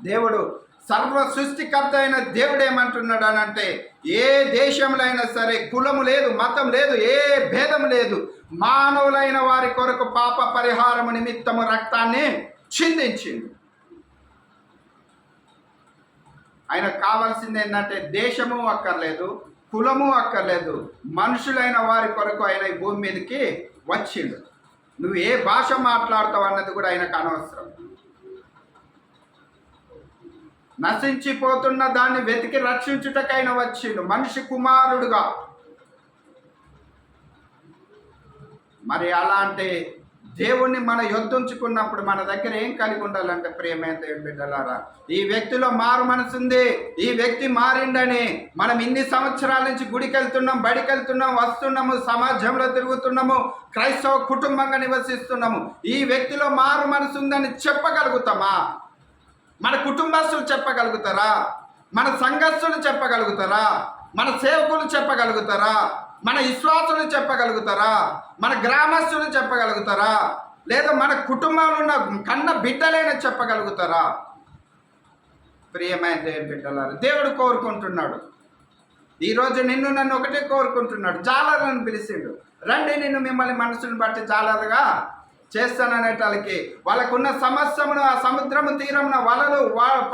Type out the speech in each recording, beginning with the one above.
దేవుడు సర్వ సృష్టికర్త అయిన దేవుడు ఏమంటున్నాడు అని అంటే, ఏ దేశంలో అయినా సరే కులము లేదు, మతం లేదు, ఏ భేదం లేదు, మానవులైన వారి కొరకు పాప పరిహారము నిమిత్తము రక్తాన్ని చిందించింది. ఆయనకు కావాల్సింది ఏంటంటే దేశము అక్కర్లేదు, కులము అక్కర్లేదు, మనుషులైన వారి కొరకు ఆయన ఈ భూమి మీదకి వచ్చిండు. నువ్వు ఏ భాష మాట్లాడతావు అన్నది కూడా ఆయనకు అనవసరం. నశించిపోతున్న దాన్ని వెతికి రక్షించుటకైనా వచ్చిండు మనిషి కుమారుడుగా. మరి అలాంటి దేవుణ్ణి మన యొద్దుంచుకున్నప్పుడు మన దగ్గర ఏం కలిగి ఉండాలంటే, ప్రియమైన దేవుని బిడ్డలారా, ఈ వ్యక్తిలో మారు మనసు ఉంది, ఈ వ్యక్తి మారిండని మనం ఇన్ని సంవత్సరాల నుంచి గుడికి వెళ్తున్నాం, బడికి వెళ్తున్నాం, వస్తున్నాము, సమాజంలో తిరుగుతున్నాము, క్రైస్తవ కుటుంబంగా నివసిస్తున్నాము. ఈ వ్యక్తిలో మారు మనసు ఉందని చెప్పగలుగుతామా? మన కుటుంబస్తులు చెప్పగలుగుతారా? మన సంఘస్థులు చెప్పగలుగుతారా? మన సేవకులు చెప్పగలుగుతారా? మన విశ్వాసులు చెప్పగలుగుతారా? మన గ్రామస్తులు చెప్పగలుగుతారా? లేదా మన కుటుంబంలో ఉన్న కన్న బిడ్డలైనా చెప్పగలుగుతారా? ప్రియమైన దేవుని బిడ్డలారా, దేవుడు కోరుకుంటున్నాడు. ఈరోజు నిన్ను నన్ను ఒకటే కోరుకుంటున్నాడు. జాలర్లను పిలిచిండు, రండి నిన్ను మిమ్మల్ని మనసును బట్టి జాలరుగా చేస్తాననేటానికి వాళ్ళకున్న సమస్యమును ఆ సముద్రము తీరమున వలలు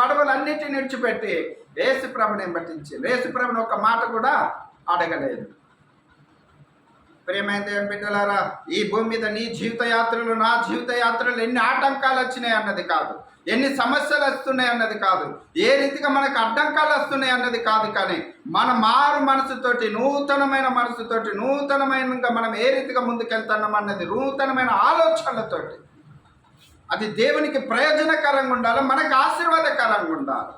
పడవలన్నిటిని విడిచిపెట్టి యేసుప్రభుని పట్టించి యేసుప్రభుని ఒక మాట కూడా అడగలేదు. ప్రియమైన దేవుని బిడ్డలారా, ఈ భూమి మీద నీ జీవిత యాత్రలు, నా జీవిత యాత్రలు ఎన్ని ఆటంకాలు వచ్చినాయి అన్నది కాదు, ఎన్ని సమస్యలు వస్తున్నాయి అన్నది కాదు, ఏ రీతిగా మనకు అడ్డంకాలు వస్తున్నాయి అన్నది కాదు, కానీ మన మారు మనసుతోటి, నూతనమైన మనసుతోటి, నూతనమైనగా మనం ఏ రీతిగా ముందుకెళ్తున్నాం అన్నది, నూతనమైన ఆలోచనలతోటి, అది దేవునికి ప్రయోజనకరంగా ఉండాలి, మనకు ఆశీర్వాదకరంగా ఉండాలి.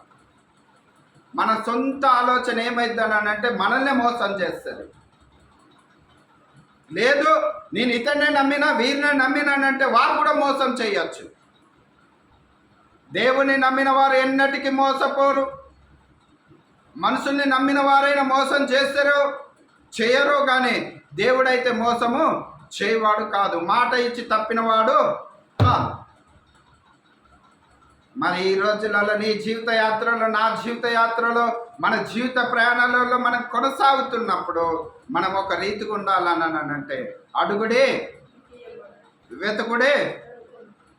మన సొంత ఆలోచన ఏమైందని అంటే మనల్నే మోసం చేస్తుంది. లేదు నేను ఇతన్నే నమ్మినా, వీరిని నమ్మినానంటే వారు కూడా మోసం చేయొచ్చు. దేవుని నమ్మిన వారు ఎన్నటికీ మోసపోరు. మనుషుల్ని నమ్మిన వారైనా మోసం చేస్తారు, చేయరు, కానీ దేవుడైతే మోసము చేయవాడు కాదు, మాట ఇచ్చి తప్పినవాడు కాదు. మరి ఈ రోజులలో నీ జీవిత యాత్రలో, నా జీవిత యాత్రలో, మన జీవిత ప్రయాణాలలో మనం కొనసాగుతున్నప్పుడు మనం ఒక రీతిగా ఉండాలని అంటే, అడుగుడే, వెతుకుడే.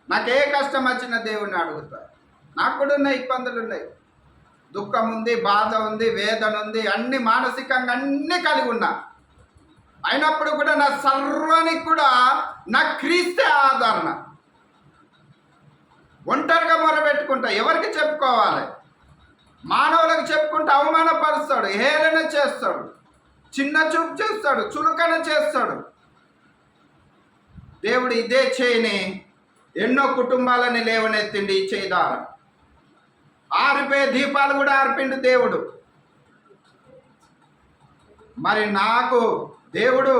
నాకే కష్టం వచ్చిన దేవుణ్ణి అడుగుతా. నాకు కూడా ఉన్నాయి, ఇబ్బందులు ఉన్నాయి, దుఃఖం ఉంది, బాధ ఉంది, వేదన ఉంది, అన్ని మానసికంగా అన్నీ కలిగి ఉన్నా. అయినప్పుడు కూడా నా సర్వానికి కూడా నా క్రీస్తే ఆదరణ. ఒంటరిగా మొరబెట్టుకుంటా, ఎవరికి చెప్పుకోవాలి? మానవులకు చెప్పుకుంటే అవమానపరుస్తాడు, హేళన చేస్తాడు, చిన్న చూపు చేస్తాడు, చులకన చేస్తాడు. దేవుడు ఇదే చేయని ఎన్నో కుటుంబాలని లేవనెత్తిండి ఈ చేయి ద్వారా. ఆరిపోయే దీపాలు కూడా ఆర్పిండు దేవుడు. మరి నాకు దేవుడు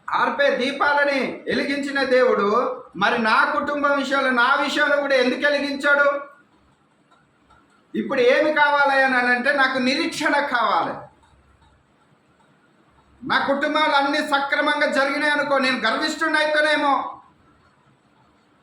ఆర్పే దీపాలని వెలిగించిన దేవుడు మరి నా కుటుంబం విషయంలో, నా విషయంలో కూడా ఎందుకు వెలిగించాడు? ఇప్పుడు ఏమి కావాలి అని అంటే, నాకు నిరీక్షణ కావాలి. నా కుటుంబాలు అన్నీ సక్రమంగా జరిగినాయి అనుకో, నేను గర్విష్ఠుడైతేనేమో,